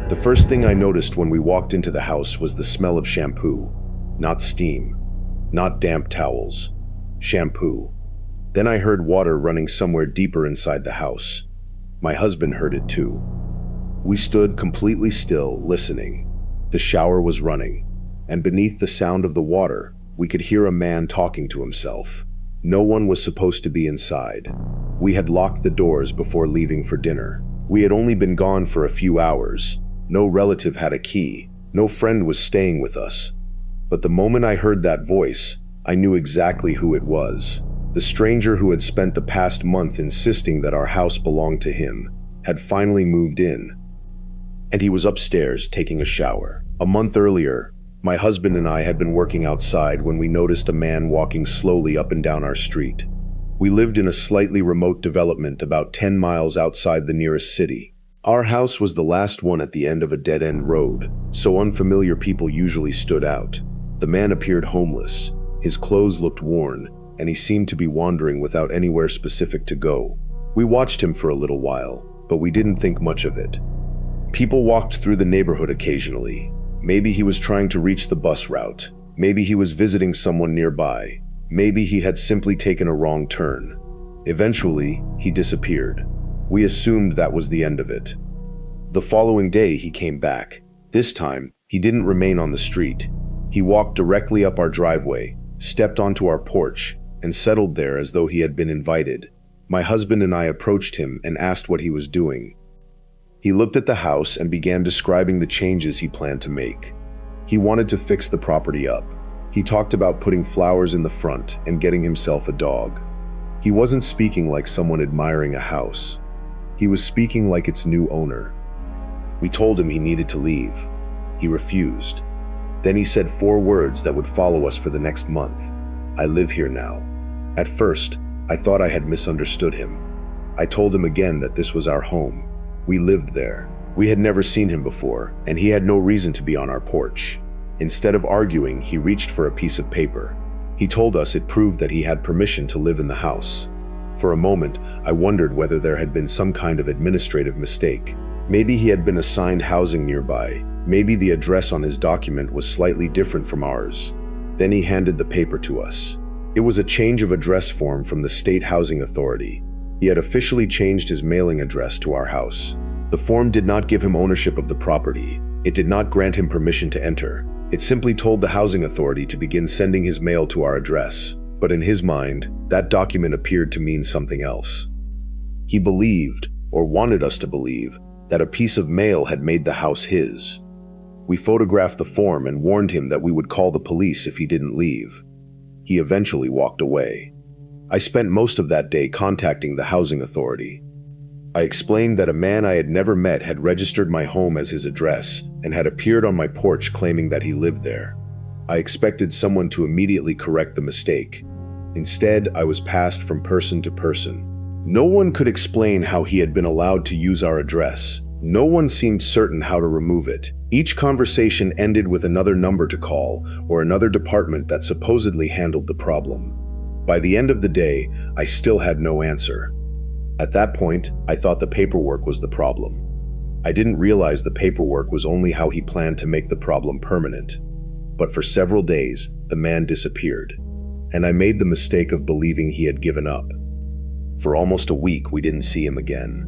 The first thing I noticed when we walked into the house was the smell of shampoo. Not steam, not damp towels. Shampoo. Then I heard water running somewhere deeper inside the house. My husband heard it too. We stood completely still, listening. The shower was running, and beneath the sound of the water, we could hear a man talking to himself. No one was supposed to be inside. We had locked the doors before leaving for dinner. We had only been gone for a few hours. No relative had a key. No friend was staying with us. But the moment I heard that voice, I knew exactly who it was. The stranger who had spent the past month insisting that our house belonged to him had finally moved in. And he was upstairs taking a shower. A month earlier, my husband and I had been working outside when we noticed a man walking slowly up and down our street. We lived in a slightly remote development about 10 miles outside the nearest city. Our house was the last one at the end of a dead-end road, so unfamiliar people usually stood out. The man appeared homeless. His clothes looked worn, and he seemed to be wandering without anywhere specific to go. We watched him for a little while, but we didn't think much of it. People walked through the neighborhood occasionally. Maybe he was trying to reach the bus route. Maybe he was visiting someone nearby. Maybe he had simply taken a wrong turn. Eventually, he disappeared. We assumed that was the end of it. The following day, he came back. This time, he didn't remain on the street. He walked directly up our driveway, stepped onto our porch, and settled there as though he had been invited. My husband and I approached him and asked what he was doing. He looked at the house and began describing the changes he planned to make. He wanted to fix the property up. He talked about putting flowers in the front and getting himself a dog. He wasn't speaking like someone admiring a house. He was speaking like its new owner. We told him he needed to leave. He refused. Then he said 4 words that would follow us for the next month. I live here now. At first, I thought I had misunderstood him. I told him again that this was our home. We lived there. We had never seen him before, and he had no reason to be on our porch. Instead of arguing, he reached for a piece of paper. He told us it proved that he had permission to live in the house. For a moment, I wondered whether there had been some kind of administrative mistake. Maybe he had been assigned housing nearby. Maybe the address on his document was slightly different from ours. Then he handed the paper to us. It was a change of address form from the State Housing Authority. He had officially changed his mailing address to our house. The form did not give him ownership of the property. It did not grant him permission to enter. It simply told the housing authority to begin sending his mail to our address. But in his mind, that document appeared to mean something else. He believed, or wanted us to believe, that a piece of mail had made the house his. We photographed the form and warned him that we would call the police if he didn't leave. He eventually walked away. I spent most of that day contacting the housing authority. I explained that a man I had never met had registered my home as his address and had appeared on my porch claiming that he lived there. I expected someone to immediately correct the mistake. Instead, I was passed from person to person. No one could explain how he had been allowed to use our address. No one seemed certain how to remove it. Each conversation ended with another number to call or another department that supposedly handled the problem. By the end of the day, I still had no answer. At that point, I thought the paperwork was the problem. I didn't realize the paperwork was only how he planned to make the problem permanent. But for several days, the man disappeared, and I made the mistake of believing he had given up. For almost a week, we didn't see him again.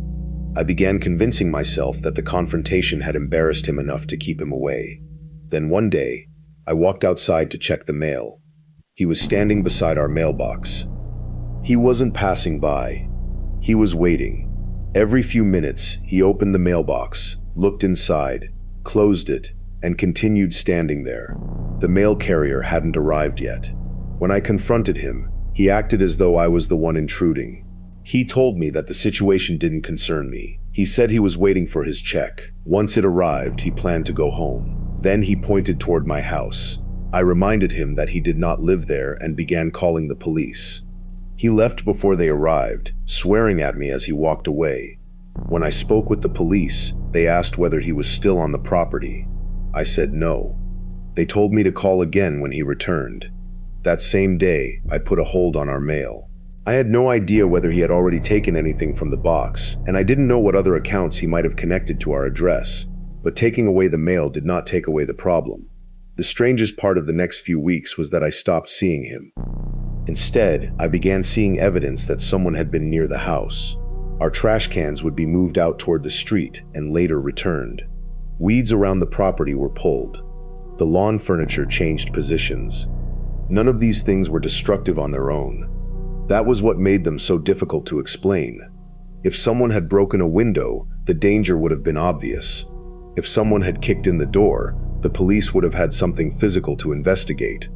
I began convincing myself that the confrontation had embarrassed him enough to keep him away. Then one day, I walked outside to check the mail. He was standing beside our mailbox. He wasn't passing by. He was waiting. Every few minutes, he opened the mailbox, looked inside, closed it, and continued standing there. The mail carrier hadn't arrived yet. When I confronted him, he acted as though I was the one intruding. He told me that the situation didn't concern me. He said he was waiting for his check. Once it arrived, he planned to go home. Then he pointed toward my house. I reminded him that he did not live there and began calling the police. He left before they arrived, swearing at me as he walked away. When I spoke with the police, they asked whether he was still on the property. I said no. They told me to call again when he returned. That same day, I put a hold on our mail. I had no idea whether he had already taken anything from the box, and I didn't know what other accounts he might have connected to our address. But taking away the mail did not take away the problem. The strangest part of the next few weeks was that I stopped seeing him. Instead, I began seeing evidence that someone had been near the house. Our trash cans would be moved out toward the street and later returned. Weeds around the property were pulled. The lawn furniture changed positions. None of these things were destructive on their own. That was what made them so difficult to explain. If someone had broken a window, the danger would have been obvious. If someone had kicked in the door, the police would have had something physical to investigate.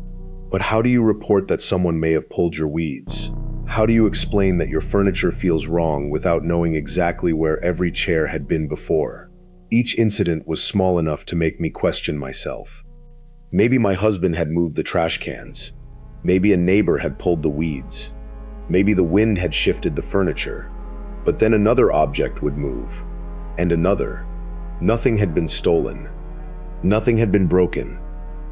But how do you report that someone may have pulled your weeds? How do you explain that your furniture feels wrong without knowing exactly where every chair had been before? Each incident was small enough to make me question myself. Maybe my husband had moved the trash cans. Maybe a neighbor had pulled the weeds. Maybe the wind had shifted the furniture. But then another object would move. And another. Nothing had been stolen. Nothing had been broken.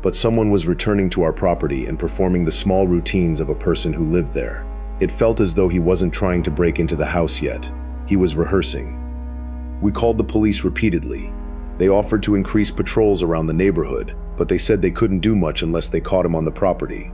But someone was returning to our property and performing the small routines of a person who lived there. It felt as though he wasn't trying to break into the house yet. He was rehearsing. We called the police repeatedly. They offered to increase patrols around the neighborhood, but they said they couldn't do much unless they caught him on the property.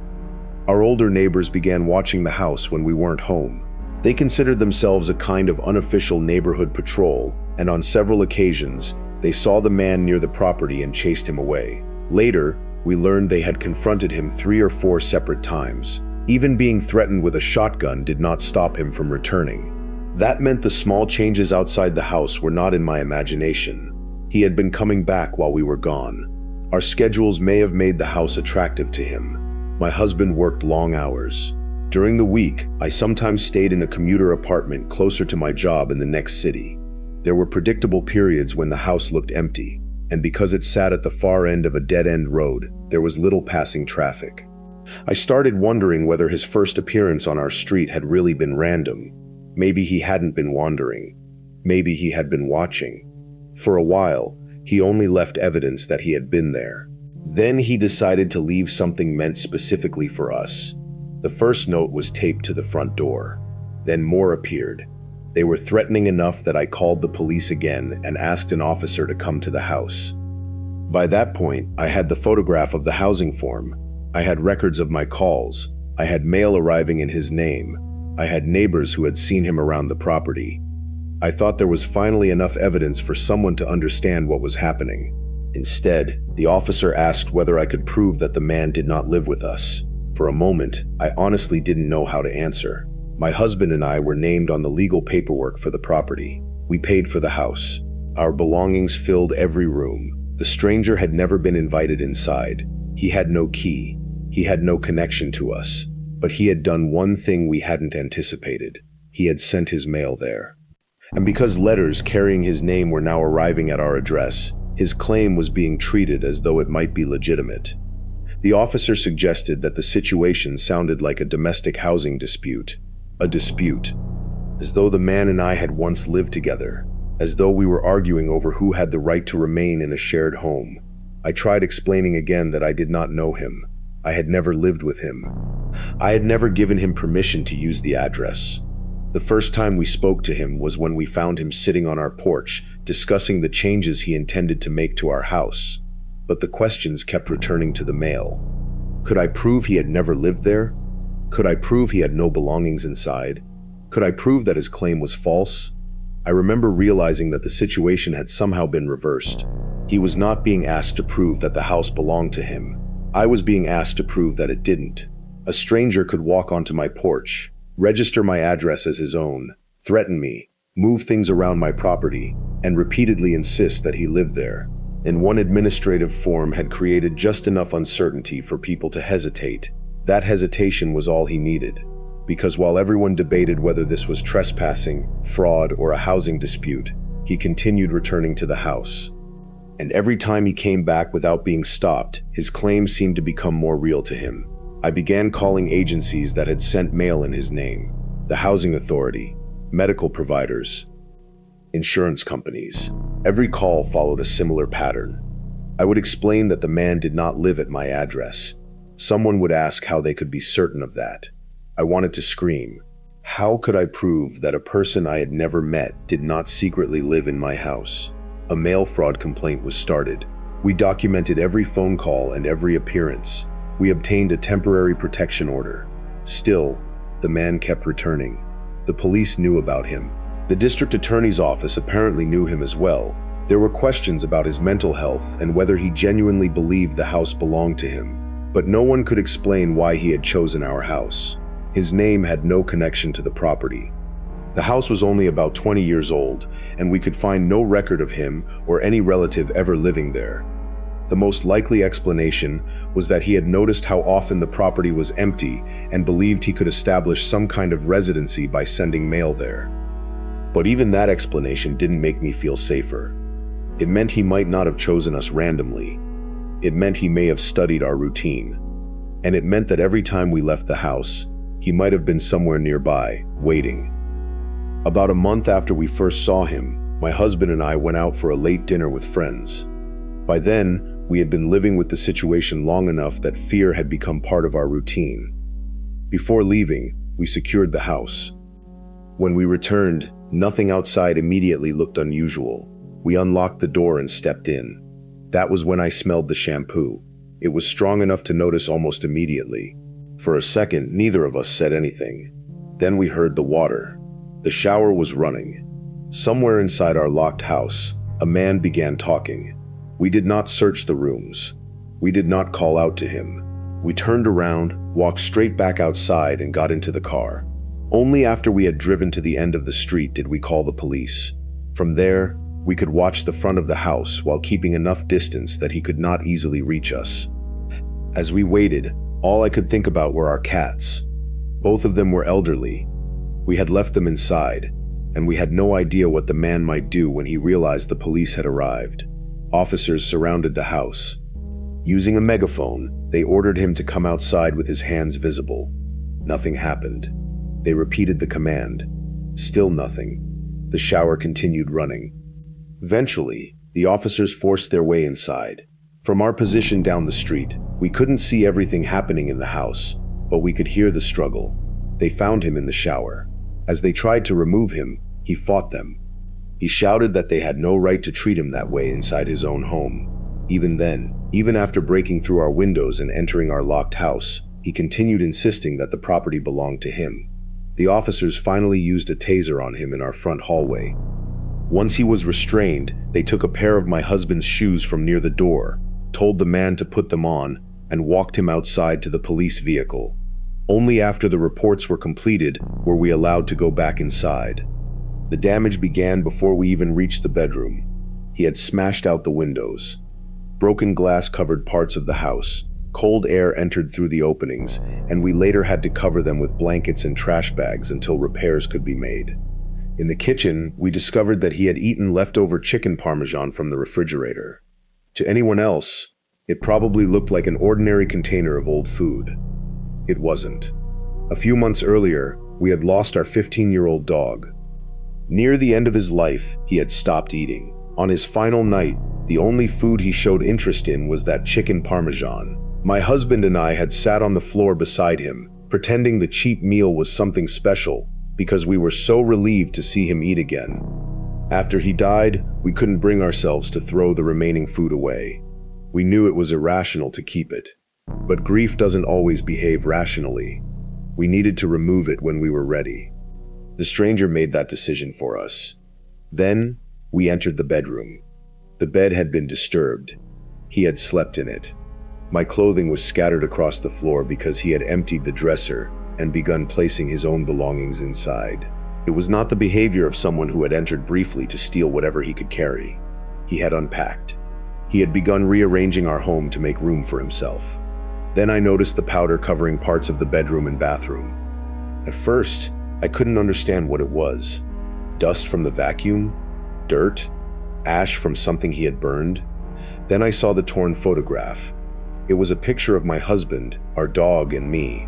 Our older neighbors began watching the house when we weren't home. They considered themselves a kind of unofficial neighborhood patrol, and on several occasions, they saw the man near the property and chased him away. Later, we learned they had confronted him 3 or 4 separate times. Even being threatened with a shotgun did not stop him from returning. That meant the small changes outside the house were not in my imagination. He had been coming back while we were gone. Our schedules may have made the house attractive to him. My husband worked long hours. During the week, I sometimes stayed in a commuter apartment closer to my job in the next city. There were predictable periods when the house looked empty, and because it sat at the far end of a dead-end road, there was little passing traffic. I started wondering whether his first appearance on our street had really been random. Maybe he hadn't been wandering. Maybe he had been watching. For a while, he only left evidence that he had been there. Then he decided to leave something meant specifically for us. The first note was taped to the front door. Then more appeared. They were threatening enough that I called the police again and asked an officer to come to the house. By that point, I had the photograph of the housing form. I had records of my calls. I had mail arriving in his name. I had neighbors who had seen him around the property. I thought there was finally enough evidence for someone to understand what was happening. Instead, the officer asked whether I could prove that the man did not live with us. For a moment, I honestly didn't know how to answer. My husband and I were named on the legal paperwork for the property. We paid for the house. Our belongings filled every room. The stranger had never been invited inside. He had no key. He had no connection to us. But he had done one thing we hadn't anticipated. He had sent his mail there. And because letters carrying his name were now arriving at our address, his claim was being treated as though it might be legitimate. The officer suggested that the situation sounded like a domestic housing dispute. A dispute. As though the man and I had once lived together. As though we were arguing over who had the right to remain in a shared home. I tried explaining again that I did not know him. I had never lived with him. I had never given him permission to use the address. The first time we spoke to him was when we found him sitting on our porch, discussing the changes he intended to make to our house. But the questions kept returning to the mail. Could I prove he had never lived there? Could I prove he had no belongings inside? Could I prove that his claim was false? I remember realizing that the situation had somehow been reversed. He was not being asked to prove that the house belonged to him. I was being asked to prove that it didn't. A stranger could walk onto my porch, register my address as his own, threaten me, move things around my property, and repeatedly insist that he lived there. And one administrative form had created just enough uncertainty for people to hesitate. That hesitation was all he needed. Because while everyone debated whether this was trespassing, fraud, or a housing dispute, he continued returning to the house. And every time he came back without being stopped, his claims seemed to become more real to him. I began calling agencies that had sent mail in his name, the housing authority, medical providers, insurance companies. Every call followed a similar pattern. I would explain that the man did not live at my address. Someone would ask how they could be certain of that. I wanted to scream. How could I prove that a person I had never met did not secretly live in my house? A mail fraud complaint was started. We documented every phone call and every appearance. We obtained a temporary protection order. Still, the man kept returning. The police knew about him. The district attorney's office apparently knew him as well. There were questions about his mental health and whether he genuinely believed the house belonged to him. But no one could explain why he had chosen our house. His name had no connection to the property. The house was only about 20 years old, and we could find no record of him or any relative ever living there. The most likely explanation was that he had noticed how often the property was empty and believed he could establish some kind of residency by sending mail there. But even that explanation didn't make me feel safer. It meant he might not have chosen us randomly. It meant he may have studied our routine. And it meant that every time we left the house, he might have been somewhere nearby, waiting. About a month after we first saw him, my husband and I went out for a late dinner with friends. By then, we had been living with the situation long enough that fear had become part of our routine. Before leaving, we secured the house. When we returned, nothing outside immediately looked unusual. We unlocked the door and stepped in. That was when I smelled the shampoo. It was strong enough to notice almost immediately. For a second, neither of us said anything. Then we heard the water. The shower was running. Somewhere inside our locked house, a man began talking. We did not search the rooms. We did not call out to him. We turned around, walked straight back outside, and got into the car. Only after we had driven to the end of the street did we call the police. From there, we could watch the front of the house while keeping enough distance that he could not easily reach us. As we waited, all I could think about were our cats. Both of them were elderly. We had left them inside, and we had no idea what the man might do when he realized the police had arrived. Officers surrounded the house. Using a megaphone, they ordered him to come outside with his hands visible. Nothing happened. They repeated the command. Still nothing. The shower continued running. Eventually, the officers forced their way inside. From our position down the street, we couldn't see everything happening in the house, but we could hear the struggle. They found him in the shower. As they tried to remove him, he fought them. He shouted that they had no right to treat him that way inside his own home. Even then, even after breaking through our windows and entering our locked house, he continued insisting that the property belonged to him. The officers finally used a taser on him in our front hallway. Once he was restrained, they took a pair of my husband's shoes from near the door, told the man to put them on, and walked him outside to the police vehicle. Only after the reports were completed were we allowed to go back inside. The damage began before we even reached the bedroom. He had smashed out the windows. Broken glass covered parts of the house. Cold air entered through the openings, and we later had to cover them with blankets and trash bags until repairs could be made. In the kitchen, we discovered that he had eaten leftover chicken parmesan from the refrigerator. To anyone else, it probably looked like an ordinary container of old food. It wasn't. A few months earlier, we had lost our 15-year-old dog. Near the end of his life, he had stopped eating. On his final night, the only food he showed interest in was that chicken parmesan. My husband and I had sat on the floor beside him, pretending the cheap meal was something special, because we were so relieved to see him eat again. After he died, we couldn't bring ourselves to throw the remaining food away. We knew it was irrational to keep it. But grief doesn't always behave rationally. We needed to remove it when we were ready. The stranger made that decision for us. Then, we entered the bedroom. The bed had been disturbed. He had slept in it. My clothing was scattered across the floor because he had emptied the dresser and begun placing his own belongings inside. It was not the behavior of someone who had entered briefly to steal whatever he could carry. He had unpacked. He had begun rearranging our home to make room for himself. Then I noticed the powder covering parts of the bedroom and bathroom. At first, I couldn't understand what it was. Dust from the vacuum? Dirt? Ash from something he had burned? Then I saw the torn photograph. It was a picture of my husband, our dog, and me.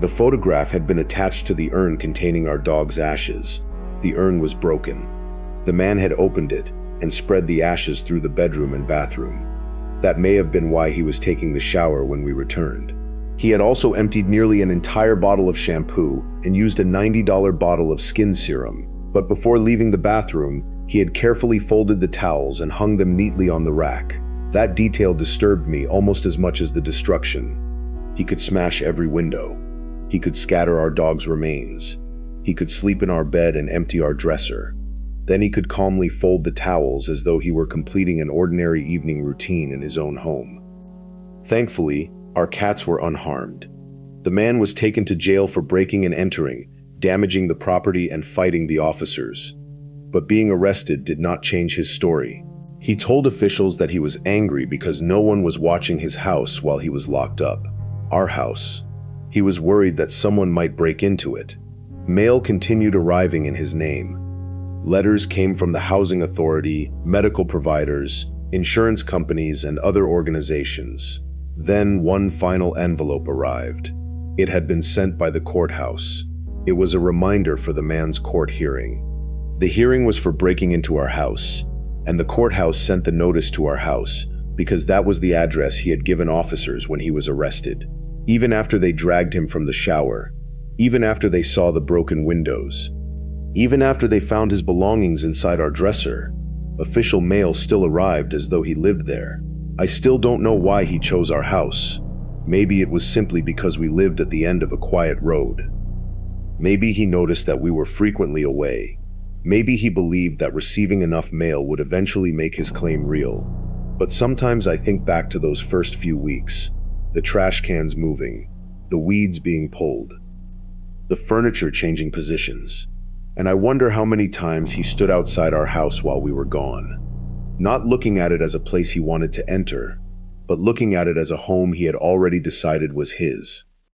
The photograph had been attached to the urn containing our dog's ashes. The urn was broken. The man had opened it and spread the ashes through the bedroom and bathroom. That may have been why he was taking the shower when we returned. He had also emptied nearly an entire bottle of shampoo and used a $90 bottle of skin serum. But before leaving the bathroom, He had carefully folded the towels and hung them neatly on the rack. That detail disturbed me almost as much as the destruction. He could smash every window. He could scatter our dog's remains. He could sleep in our bed and empty our dresser. Then he could calmly fold the towels as though he were completing an ordinary evening routine in his own home. Thankfully, our cats were unharmed. The man was taken to jail for breaking and entering, damaging the property and fighting the officers. But being arrested did not change his story. He told officials that he was angry because no one was watching his house while he was locked up. Our house. He was worried that someone might break into it. Mail continued arriving in his name. Letters came from the housing authority, medical providers, insurance companies, and other organizations. Then one final envelope arrived. It had been sent by the courthouse. It was a reminder for the man's court hearing. The hearing was for breaking into our house, and the courthouse sent the notice to our house because that was the address he had given officers when he was arrested. Even after they dragged him from the shower, even after they saw the broken windows, even after they found his belongings inside our dresser, official mail still arrived as though he lived there. I still don't know why he chose our house. Maybe it was simply because we lived at the end of a quiet road. Maybe he noticed that we were frequently away. Maybe he believed that receiving enough mail would eventually make his claim real. But sometimes I think back to those first few weeks, the trash cans moving, the weeds being pulled, the furniture changing positions, and I wonder how many times he stood outside our house while we were gone, not looking at it as a place he wanted to enter, but looking at it as a home he had already decided was his.